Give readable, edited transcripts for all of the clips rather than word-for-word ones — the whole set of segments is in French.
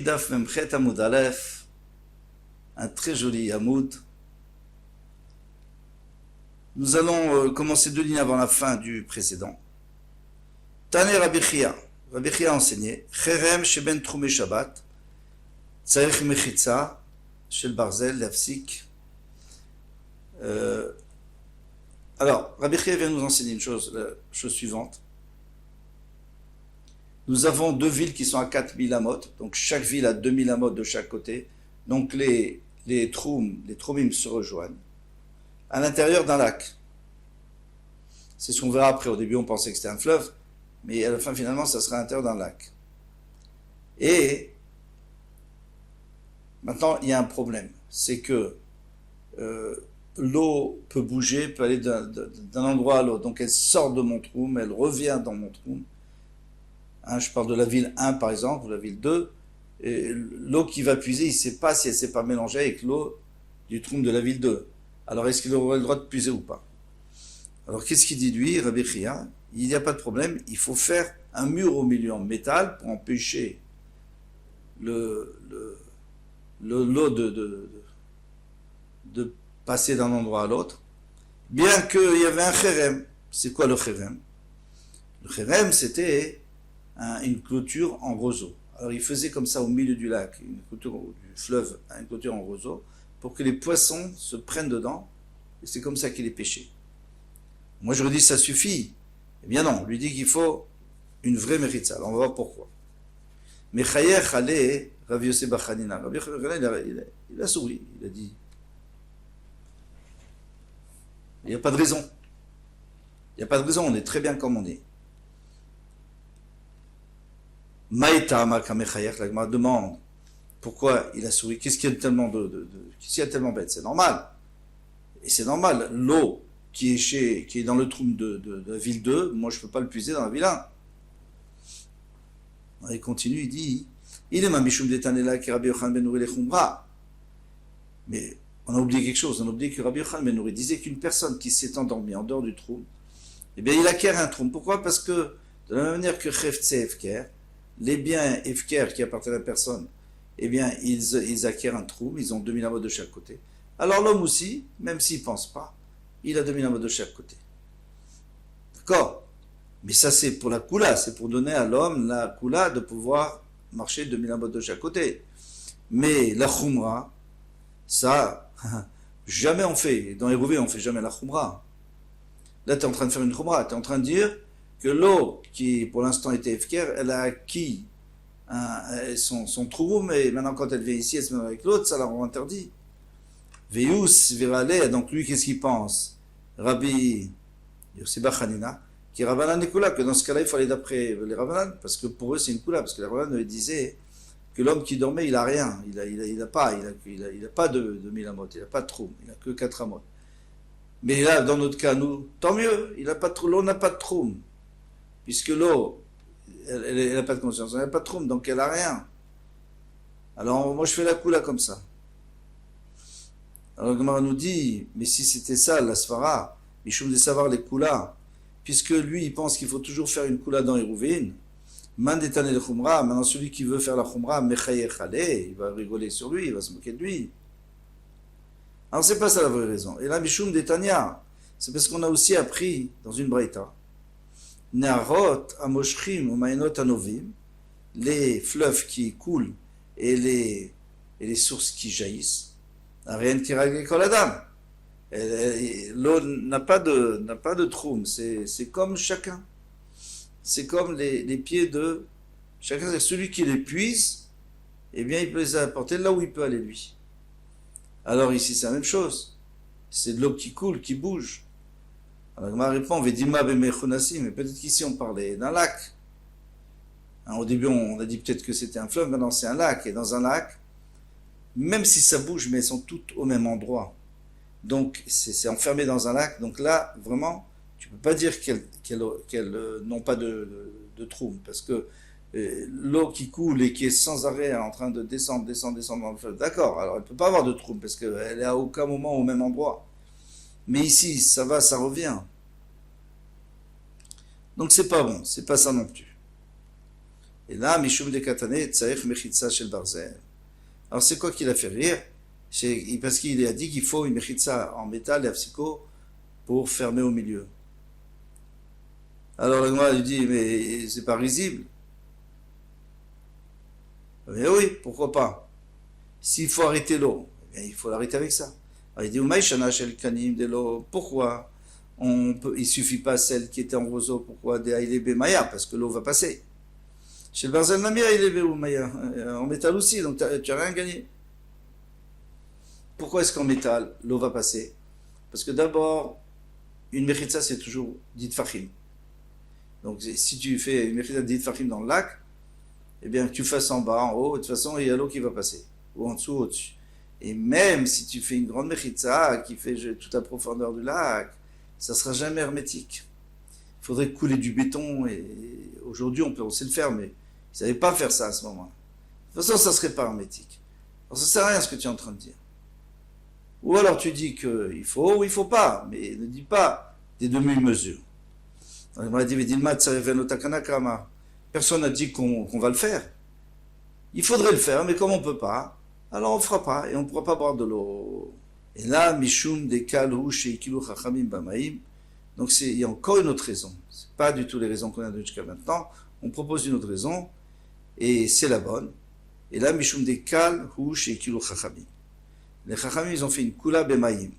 Daf Memchet Amoud Aleph, un très joli Amoud. Nous allons commencer 2 lignes avant la fin du précédent. Tane Rabbi Chia. Rabbi Chia a enseigné Cherem Sheben Troumé Shabbat, Tzarech Mechitza, Shel Barzel, Lafsik. Alors, Rabbi Chia vient nous enseigner une chose, la chose suivante. Nous avons 2 villes qui sont à 4000 amot, donc chaque ville a 2000 amot de chaque côté. Donc les troumim se rejoignent à l'intérieur d'un lac. C'est ce qu'on verra après. Au début, on pensait que c'était un fleuve, mais à la fin, finalement, ça sera à l'intérieur d'un lac. Et maintenant, il y a un problème. C'est que l'eau peut bouger, peut aller d'un endroit à l'autre. Donc elle sort de mon troum, elle revient dans mon troum. Je parle de la ville 1 par exemple, ou la ville 2, l'eau qui va puiser, il ne sait pas si elle ne s'est pas mélangée avec l'eau du troum de la ville 2. Alors est-ce qu'il aurait le droit de puiser ou pas? Alors qu'est-ce qu'il dit lui, Rabbi Chia? Il n'y a pas de problème, il faut faire un mur au milieu en métal pour empêcher l'eau de passer d'un endroit à l'autre, bien qu'il y avait un cherem. C'est quoi le cherem? Le cherem, c'était une clôture en roseau. Alors il faisait comme ça au milieu du lac, une clôture du fleuve, une clôture en roseau, pour que les poissons se prennent dedans, et c'est comme ça qu'il est pêché. Moi je lui dis ça suffit. Eh bien non, on lui dit qu'il faut une vraie méritza. Alors on va voir pourquoi. Mais Chayer Khalé, Rav Yosef Bar Chanina, Rav Yosef Bar Chanina, il a souri, il a dit il n'y a pas de raison. Il n'y a pas de raison, on est très bien comme on est. Maïta Makamechayer, la Gemara demande pourquoi il a souri. Qu'est-ce qu'il y a tellement qu'est-ce qu'il y a tellement bête? C'est normal. Et c'est normal. L'eau qui est dans le troum de la ville 2, moi je ne peux pas le puiser dans la ville 1. Il continue, il dit il est ma Mishum Detanela qui Rabbi Yochanan ben Nouri le Khumra. Mais on a oublié quelque chose. On a oublié que Rabbi Yochanan ben Nouri disait qu'une personne qui s'est endormie en dehors du troum, eh bien il acquiert un troum. Pourquoi? Parce que de la même manière que Cheftse Efker, les biens Efker qui appartiennent à la personne, eh bien, ils acquièrent un troum, ils ont 2000 amot de chaque côté. Alors l'homme aussi, même s'il ne pense pas, il a 2000 amot de chaque côté. D'accord? Mais ça, c'est pour la koula, c'est pour donner à l'homme la koula de pouvoir marcher 2000 amot de chaque côté. Mais la khumra, ça, jamais on fait. Dans les rouvées, on ne fait jamais la khumra. Là, tu es en train de faire une khumra, tu es en train de dire que l'eau qui pour l'instant était efker, elle a acquis son troum, et maintenant quand elle vient ici, elle se met avec l'autre, ça la rend interdit. Veus virale, donc lui qu'est-ce qu'il pense? Rabbi Yosef Bar Chanina, qui est Ravanan et Kula, que dans ce cas-là il faut aller d'après les Ravanan, parce que pour eux c'est une Kula, parce que les Ravanan disaient que l'homme qui dormait il a rien, il a pas de 1000 amot, il a pas de troum, il a que 4 amot. Mais là dans notre cas nous, tant mieux, l'eau n'a pas de troum. Puisque l'eau, elle n'a pas de conscience, elle n'a pas de troum, donc elle n'a rien. Alors moi je fais la koula comme ça. Alors Gemara nous dit, mais si c'était ça, la svara, Mishum de savoir les koulas, puisque lui il pense qu'il faut toujours faire une koula dans Hérouvine, man détané le khumra, maintenant celui qui veut faire la khumra, mechayer chale, il va rigoler sur lui, il va se moquer de lui. Alors c'est pas ça la vraie raison. Et là Mishum détania, c'est parce qu'on a aussi appris dans une braïta, Narot, Amoshrim, Umainot, Anovim, les fleuves qui coulent et les sources qui jaillissent, rien qui règle Koladam. L'eau n'a pas de troum, c'est comme chacun. C'est comme les pieds de chacun. C'est celui qui les puise, eh bien il peut les apporter là où il peut aller lui. Alors ici c'est la même chose. C'est de l'eau qui coule, qui bouge. Alors ma répond, Vedima bemechunasi, mais peut-être qu'ici on parlait d'un lac. Au début on a dit peut-être que c'était un fleuve, maintenant c'est un lac. Et dans un lac, même si ça bouge, mais elles sont toutes au même endroit. Donc c'est enfermé dans un lac. Donc là, vraiment, tu ne peux pas dire qu'elles n'ont pas de troum. Parce que l'eau qui coule et qui est sans arrêt en train de descendre dans le fleuve, d'accord, alors elle ne peut pas avoir de troum parce qu'elle est à aucun moment au même endroit. Mais ici, ça va, ça revient. Donc c'est pas bon, c'est pas ça non plus. Et là, Mishum de Katane, Tsaïch Mechitsa Shel Barzel. Alors c'est quoi qui l'a fait rire? Parce qu'il a dit qu'il faut une Mechitsa en métal et apsico pour fermer au milieu. Alors la Gemara lui dit, mais c'est pas risible. Mais oui, pourquoi pas? S'il faut arrêter l'eau, il faut l'arrêter avec ça. Alors il dit, Umaïshana Shel Kanim de l'eau, pourquoi il suffit pas celle qui était en roseau, pourquoi des Aïlebe Maya? Parce que l'eau va passer. Chez le Barzel Namir, Aïlebe ou Maya, en métal aussi, donc tu n'as rien gagné. Pourquoi est-ce qu'en métal, l'eau va passer? Parce que d'abord, une mechitza, c'est toujours dit fachim. Donc si tu fais une mechitza dit fachim dans le lac, eh bien que tu fasses en bas, en haut, de toute façon, il y a l'eau qui va passer. Ou en dessous, au-dessus. Et même si tu fais une grande mechitza qui fait toute la profondeur du lac, ça ne sera jamais hermétique. Il faudrait couler du béton, et aujourd'hui on sait le faire, mais ils ne savaient pas faire ça à ce moment-là. De toute façon, ça ne serait pas hermétique. Alors ça ne sert à rien ce que tu es en train de dire. Ou alors tu dis qu'il faut ou il ne faut pas, mais ne dis pas des demi-mesures. Personne n'a dit qu'on va le faire. Il faudrait le faire, mais comme on ne peut pas, alors on ne fera pas et on ne pourra pas boire de l'eau. Et là, Mishum de Kalhu Sheikilu Chachamim Bamaim. Donc il y a encore une autre raison. Ce n'est pas du tout les raisons qu'on a données jusqu'à maintenant. On propose une autre raison et c'est la bonne. Et là, Mishum de Kalhu Sheikilu Chachamim. Les Chachamim, ils ont fait une Kula Bemaim.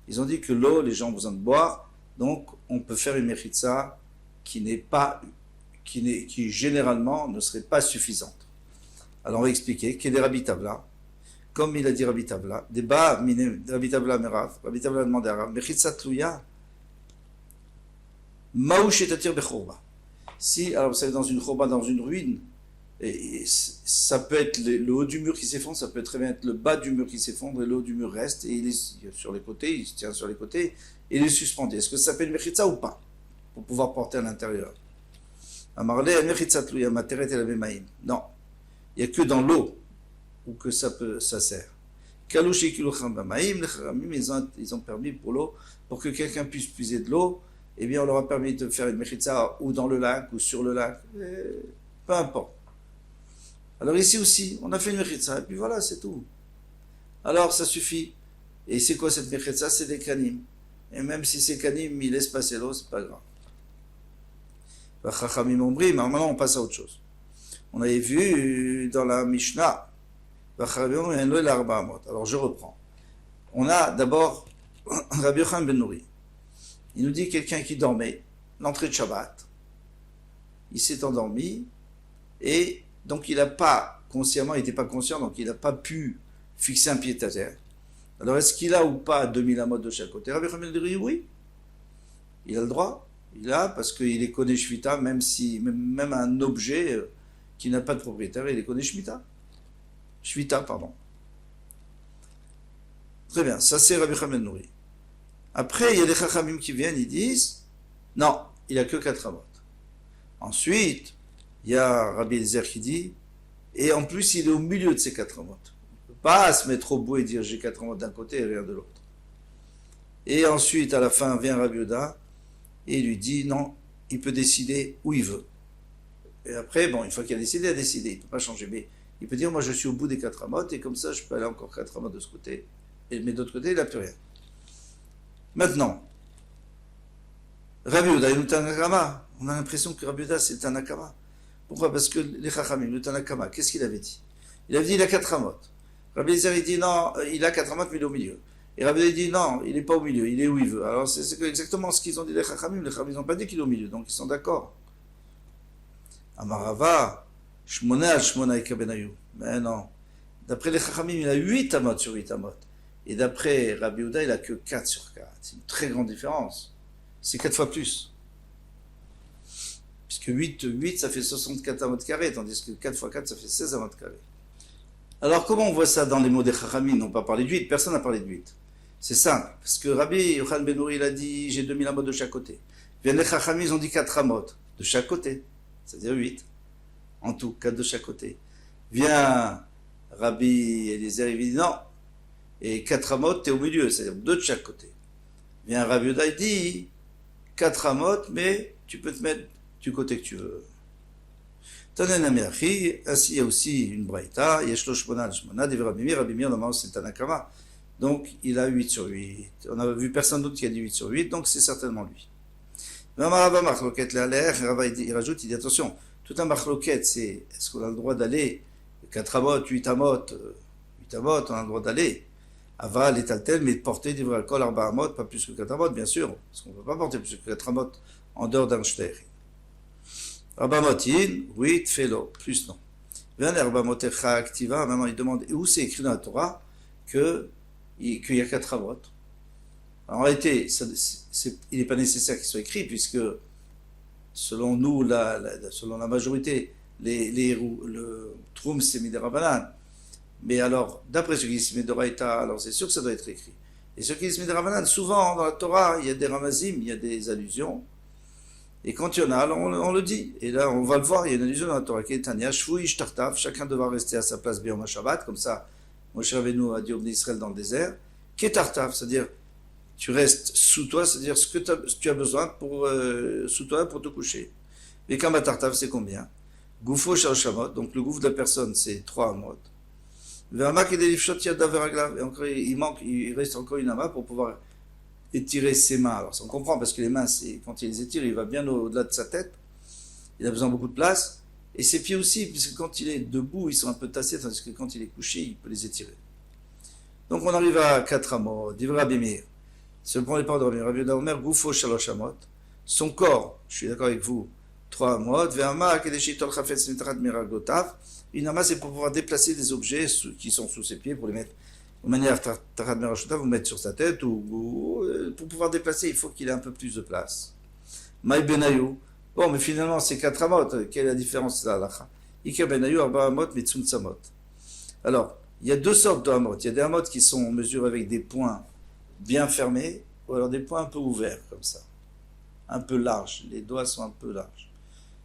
Ils ont dit que l'eau, les gens ont besoin de boire, donc on peut faire une Mechitza qui généralement ne serait pas suffisante. Alors on va expliquer qu'il est Rabbi Tavla, comme il a dit Rabbi Tavla, débat Rabbi Tavla Merav, Rabbi Tavla a demandé à Rav, Mechitza Tluya, Maouch et Tatir Bechorba. Si, alors vous savez, dans une chorba, dans une ruine, et ça peut être le haut du mur qui s'effondre, ça peut très bien être le bas du mur qui s'effondre et le haut du mur reste et il est sur les côtés, il se tient sur les côtés et il est suspendu. Est-ce que ça s'appelle mechitza ou pas? Pour pouvoir porter à l'intérieur. Amarle mechitza tluya materet el bemaim. Non, il n'y a que dans l'eau où que ça sert. Kalouchi kilucham bamaim, les charamim, ils ont permis pour l'eau, pour que quelqu'un puisse puiser de l'eau, eh bien on leur a permis de faire une mechitza ou dans le lac ou sur le lac, peu importe. Alors ici aussi, on a fait une mechitza, et puis voilà, c'est tout. Alors ça suffit. Et c'est quoi cette mechitza? C'est des kanim. Et même si ces kanim, ils laissent passer l'eau, c'est pas grave. Maintenant on passe à autre chose. On avait vu dans la Mishnah, alors je reprends. On a d'abord Rabbi Yochanan ben Nouri. Il nous dit quelqu'un qui dormait, l'entrée de Shabbat, il s'est endormi, et donc il n'a pas, consciemment, il n'était pas conscient, donc il n'a pas pu fixer un pied à terre. Alors est-ce qu'il a ou pas 2000 amotes de chaque côté? Rabbi Yochanan dit oui, il a le droit, il a, parce qu'il est connu Shvita, même un objet qui n'a pas de propriétaire, il est connu Shvita, pardon. Très bien, ça c'est Rabbi Yochanan ben Nouri. Après, il y a des Chachamim qui viennent, ils disent, non, il n'a que 4 amotes. Ensuite, il y a Rabbi Eliezer qui dit, et en plus il est au milieu de ces 4 amotes. Il ne peut pas se mettre au bout et dire j'ai 4 amotes d'un côté et rien de l'autre. Et ensuite, à la fin, vient Rabbi Yehuda et il lui dit non, il peut décider où il veut. Et après, bon, une fois qu'il a décidé, il ne peut pas changer. Mais il peut dire moi je suis au bout des 4 amotes et comme ça je peux aller encore 4 amotes de ce côté. Mais d'autre côté, il n'a plus rien. Maintenant, Rabbi Yehuda, il est un Tanakama. On a l'impression que Rabbi Yehuda, c'est un Tanakama. Pourquoi? Parce que les Chachamim, le Tanakama, qu'est-ce qu'il avait dit? Il avait dit il a 4 amotes. Rabbi Eliezer, il dit non, il a 4 amotes, mais il est au milieu. Et Rabbi Yehuda dit non, il n'est pas au milieu, il est où il veut. Alors c'est exactement ce qu'ils ont dit les Chachamim. Les Chachamim n'ont pas dit qu'il est au milieu, donc ils sont d'accord. Amarava, Shmona al Shmona ikabenayu. Mais non. D'après les Chachamim, il a 8 amotes sur 8 amotes. Et d'après Rabbi Yehuda, il a que 4 sur 4. C'est une très grande différence. C'est 4 fois plus. Puisque 8, ça fait 64 amotes carrés, tandis que 4 fois 4, ça fait 16 amotes carrés. Alors comment on voit ça dans les mots des Chachamim? On n'a pas parlé de 8, personne n'a parlé de 8. C'est simple, parce que Rabbi Yochanan ben Nouri, il a dit j'ai 2000 amotes de chaque côté. Bien les Chachamim, ils ont dit 4 amotes de chaque côté, c'est-à-dire 8. En tout, 4 de chaque côté. Vient Rabbi Eliezer, il dit non, et 4 amotes, t'es au milieu, c'est-à-dire 2 de chaque côté. Vient Rabbi Yehuda, il dit 4 amotes, mais tu peux te mettre du côté que tu veux. Ainsi, il y a aussi une braïta, Yeshlo Shmona Shmona, Dev Rabbi Meir, normalement c'est Tanakama. Donc, il a 8 sur 8. On n'a vu personne d'autre qui a dit 8 sur 8, donc c'est certainement lui. Il rajoute, il dit attention, tout un machloket, c'est est-ce qu'on a le droit d'aller 4 amot, 8 amot, 8 amot, on a le droit d'aller. Aval et taltel, mais de porter des vrais alcool, 4 amot, pas plus que 4 amot, bien sûr, parce qu'on ne peut pas porter plus que 4 amot en dehors d'un shter. Rabamotin, oui, tfelo, plus non. Rabamotecha activa, maintenant il demande où c'est écrit dans la Torah qu'il y a 4 amot. En réalité, il n'est pas nécessaire qu'il soit écrit, puisque selon nous, selon la majorité, le Troum c'est Midirabanan. Mais alors, d'après ceux qui disent Midoraita, alors c'est sûr que ça doit être écrit. Et ceux qui disent Midirabanan, souvent dans la Torah, il y a des ramazim, il y a des allusions. Et quand il y en a, alors on le dit. Et là, on va le voir, il y a une allusion dans la Torah qui est Tania, Shvui Shtartav, chacun devra rester à sa place Biyom Shabbat, comme ça, Moshe Rabbeinu a dit au Israël dans le désert. Ketartav, c'est-à-dire, tu restes sous toi, c'est-à-dire ce que tu as besoin sous toi pour te coucher. Et Kamatartav, c'est combien? Goufo Shamot, donc le gouffre de la personne, c'est 3 amot. Vermak et Delifshot Yadaveraglav, et encore, il reste encore une ama pour pouvoir étirer ses mains. Alors ça on comprend parce que les mains, quand il les étire, il va bien au-delà de sa tête. Il a besoin de beaucoup de place. Et ses pieds aussi, puisque quand il est debout, ils sont un peu tassés, tandis que quand il est couché, il peut les étirer. Donc on arrive à 4 amot. Divra Bimir. Si on prend les paroles de Rabbi Omer, Goufo Shalosh Amot. Son corps, je suis d'accord avec vous, 3 amot. Ve'ama Kedeshitol Chafetz Mitrat Miragotav. Une ama, c'est pour pouvoir déplacer des objets qui sont sous ses pieds, pour les mettre de manière Tarat Miragotav, vous mettre sur sa tête, ou pour pouvoir déplacer, il faut qu'il ait un peu plus de place. Maï Benayou. Bon, mais finalement, c'est 4 amot. Quelle est la différence là? Ika Benayou, Arba Amot, Mitsum Samot. Alors, il y a 2 sortes de amot. Il y a des amot qui sont mesurés avec des points bien fermés, ou alors des points un peu ouverts, comme ça. Un peu larges. Les doigts sont un peu larges.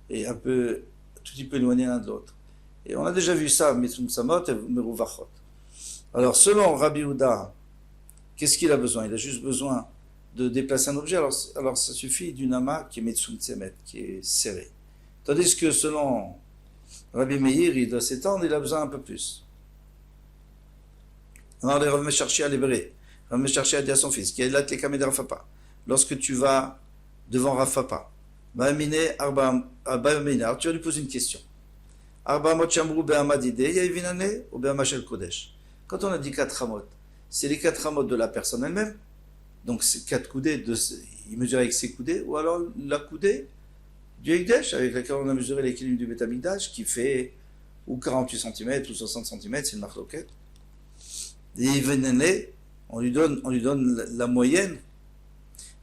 Et un tout petit peu éloignés l'un de l'autre. Et on a déjà vu ça, Mitsum Samot et Meruvachot. Alors, selon Rabbi Houda, qu'est-ce qu'il a besoin? Il a juste besoin de déplacer un objet. Alors ça suffit d'une ama qui est Mitsum Tsemet, qui est serrée. Tandis que selon Rabbi Meir, il doit s'étendre, il a besoin un peu plus. Alors, les Rav Mesharchi à l'hébré. Rav Mesharchi a dit à son fils, qui est là, de Rafapa. Lorsque tu vas devant Rafapa, tu vas lui poser une question. Quand on a dit 4 amot, c'est les 4 amot de la personne elle-même, donc c'est 4 coudées, il mesure avec ses coudées, ou alors la coudée du Hekdesh, avec laquelle on a mesuré l'équilibre du Beth Amikdash, qui fait ou 48 cm ou 60 cm, c'est une marloquette. Et on lui donne la moyenne,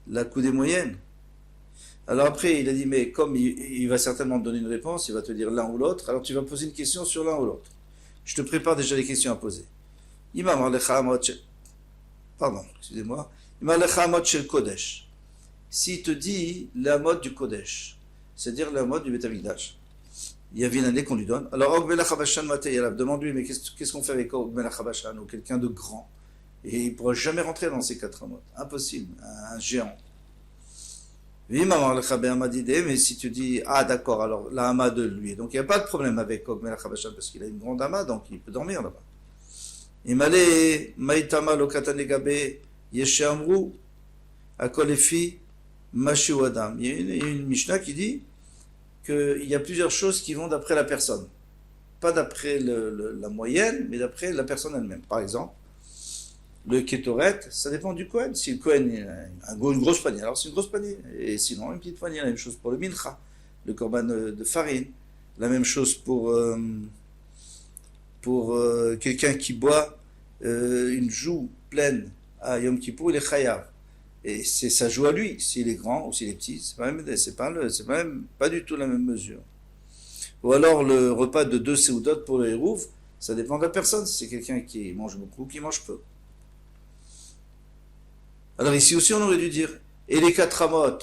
la coudée moyenne. Alors après, il a dit, mais comme il va certainement te donner une réponse, il va te dire l'un ou l'autre, alors tu vas poser une question sur l'un ou l'autre. Je te prépare déjà les questions à poser. Pardon, excusez-moi. Kodesh. S'il te dit la mode du Kodesh, c'est-à-dire la mode du Beth Amikdash, il y a une année qu'on lui donne. Alors, demande-lui, mais qu'est-ce qu'on fait avec Og Melach HaBashan, ou quelqu'un de grand? Et il ne pourra jamais rentrer dans ces 4 amotes. Impossible, un géant. Oui, mais si tu dis, ah d'accord, alors la hama de lui. Donc il n'y a pas de problème avec Og Melach HaBashan, parce qu'il a une grande hama, donc il peut dormir là-bas. Imale, Maïtama, Lokatanegabe, Yeshamru, Akolefi, Mashu Adam. Il y a une Mishnah qui dit qu'il y a plusieurs choses qui vont d'après la personne. Pas d'après la moyenne, mais d'après la personne elle-même. Par exemple, le kétoret, ça dépend du Kohen. Si le Kohen a une grosse poignée, alors c'est une grosse poignée. Et sinon, une petite poignée. La même chose pour le mincha, le korban de farine. La même chose pour quelqu'un qui boit une joue pleine à Yom Kippour, il est chayav. Et ça joue à lui, s'il est grand ou s'il est petit, c'est pas du tout la même mesure. Ou alors le repas de 2 séoudot pour le hérouv, ça dépend de la personne, si c'est quelqu'un qui mange beaucoup ou qui mange peu. Alors ici aussi on aurait dû dire, et les 4 amot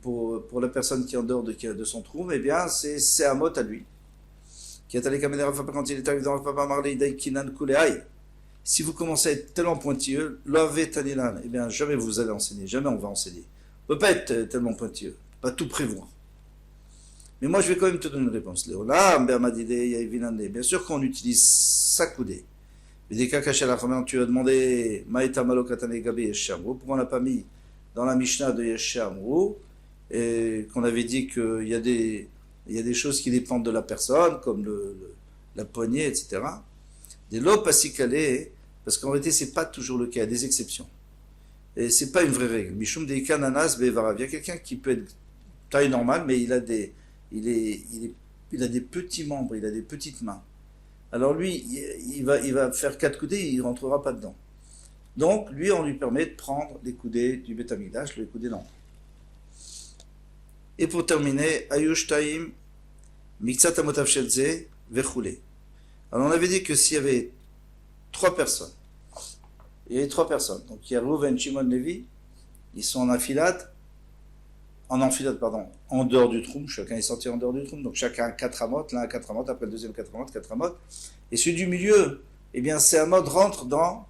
pour la personne qui est en dehors de son trou, eh bien c'est amot à lui. Quand il est arrivé dans le papa Marley, Daikinan Kuleai. Si vous commencez à être tellement pointilleux, eh bien, jamais vous allez enseigner, jamais on va enseigner. On ne peut pas être tellement pointilleux, pas tout prévoir. Mais moi, je vais quand même te donner une réponse. Léolam, Bermadide, Yaïvinande. Bien sûr qu'on utilise Sakoudé. Tu as demandé Maïta Malokatane Gabe Yeshamru. Pourquoi on n'a pas mis dans la Mishnah de Yeshamru et qu'on avait dit qu'il y a des choses qui dépendent de la personne, comme la poignée, etc. Des lopasikale, parce qu'en réalité, c'est pas toujours le cas, il y a des exceptions. Et c'est pas une vraie règle. Mishum de Kananas Bevarav. Il y a quelqu'un qui peut être taille normale, mais il a des petits membres, il a des petites mains. Alors lui, il va faire 4 coudées, il ne rentrera pas dedans. Donc, lui, on lui permet de prendre les coudées du Beth Amikdash, les coudées normales. Et pour terminer, Ayush Taim, Miksat Amotav Shelze, Vechoulé. Alors on avait dit que s'il y avait 3 personnes, il y avait 3 personnes, donc il y a Reuven, Shimon, Lévi, ils sont en enfilade, en dehors du trou, chacun est sorti en dehors du trou, donc chacun a 4 amotes, l'un a 4 amotes, après le deuxième 4 amotes, et celui du milieu, eh bien ces amotes rentrent dans,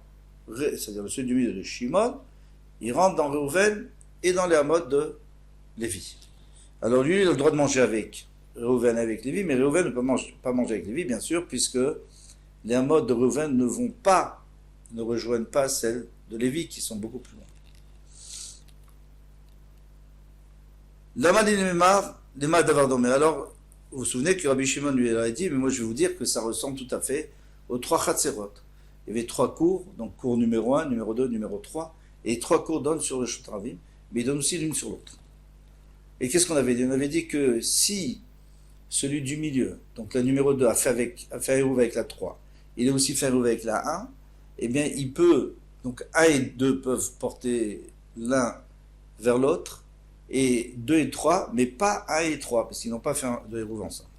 c'est-à-dire celui du milieu de Shimon, il rentre dans Reuven et dans les amotes de Lévi. Alors lui, il a le droit de manger avec Reuven et avec Lévi, mais Reuven ne peut pas manger avec Lévi, bien sûr, puisque les amotes de Reuven ne rejoignent pas celles de Lévi, qui sont beaucoup plus loin. Alors, vous vous souvenez que Rabbi Shimon lui a dit, mais moi je vais vous dire que ça ressemble tout à fait aux 3 Chatzerot. Il y avait 3 cours, donc cours numéro 1, numéro 2, numéro 3, et 3 cours donnent sur le Shutravim, mais ils donnent aussi l'une sur l'autre. Et qu'est-ce qu'on avait dit? On avait dit que si celui du milieu, donc la numéro 2, a fait Hérouv avec la 3, il a aussi fait Hérouv avec la 1, eh bien il peut, donc 1 et 2 peuvent porter l'un vers l'autre, et 2 et 3, mais pas 1 et 3, parce qu'ils n'ont pas fait de Hérouv ensemble.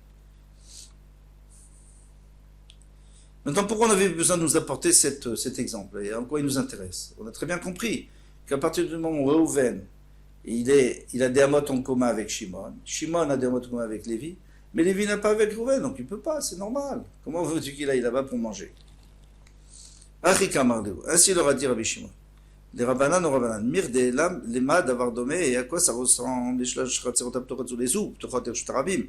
Maintenant, pourquoi on avait besoin de nous apporter cet exemple, et en quoi il nous intéresse? On a très bien compris qu'à partir du moment où Reuven, il a des amotes en commun avec Shimon, Shimon a des amotes en commun avec Lévi, mais Lévi n'a pas avec Reuven, donc il ne peut pas, c'est normal. Comment veux-tu qu'il aille là-bas pour manger? Ainsi leur a dit Rabbi Shimon. Les Rabbanan ou Rabbanan, Mirde, les Mad, avoir domé, et à quoi ça ressemble les Shtarabim?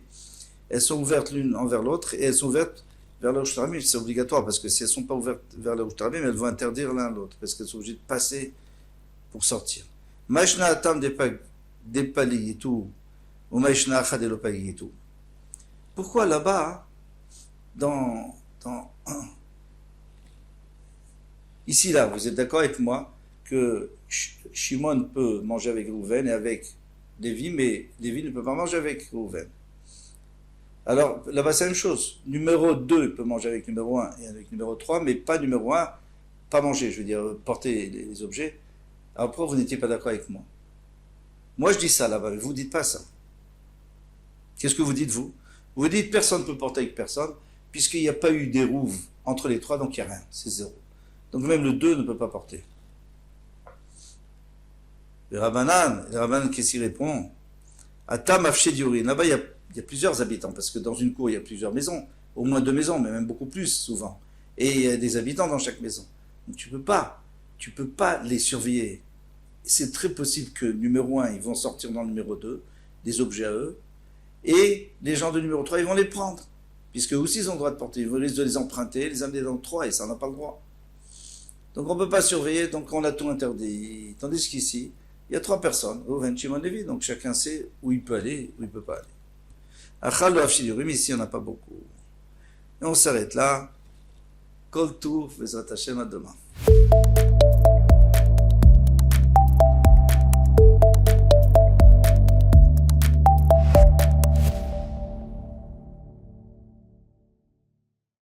Elles sont ouvertes l'une envers l'autre, et elles sont ouvertes vers le Shtarabim, c'est obligatoire, parce que si elles ne sont pas ouvertes vers le Shtarabim, elles vont interdire l'un l'autre, parce qu'elles sont obligées de passer pour sortir. Maishna atam depali et tout, ou Maishna achad elopali et tout. Pourquoi là-bas, ici, là, vous êtes d'accord avec moi que Shimon peut manger avec Reuven et avec Lévi, mais Lévi ne peut pas manger avec Reuven. Alors, là-bas, c'est la même chose. Numéro 2 peut manger avec numéro 1 et avec numéro 3, mais pas numéro 1, pas manger, je veux dire, porter les objets. Alors, pourquoi vous n'étiez pas d'accord avec moi? Moi, je dis ça là-bas, mais vous ne dites pas ça. Qu'est-ce que vous dites, vous? Vous dites personne ne peut porter avec personne, puisqu'il n'y a pas eu d'Hérouv entre les 3, donc il n'y a rien, c'est 0. Donc même le 2 ne peut pas porter. Le Rabbanan, qu'est-ce qu'il répond? Atam Afshe Diorin. Là-bas, il y a plusieurs habitants, parce que dans une cour, il y a plusieurs maisons, au moins 2 maisons, mais même beaucoup plus souvent. Et il y a des habitants dans chaque maison. Donc tu peux pas les surveiller. C'est très possible que numéro 1, ils vont sortir dans le numéro 2, des objets à eux, et les gens de numéro 3, ils vont les prendre, puisque aussi ils ont le droit de porter, ils risquent de les emprunter, les amener dans le 3, et ça, on n'a pas le droit. Donc on ne peut pas surveiller, donc on a tout interdit. Tandis qu'ici, il y a 3 personnes, Reuven, Shimon, Lévi, donc chacun sait où il peut aller, où il ne peut pas aller. Achal mais ici on n'a pas beaucoup. Et on s'arrête là. Kol Tour, Bezrat Hashem, à demain.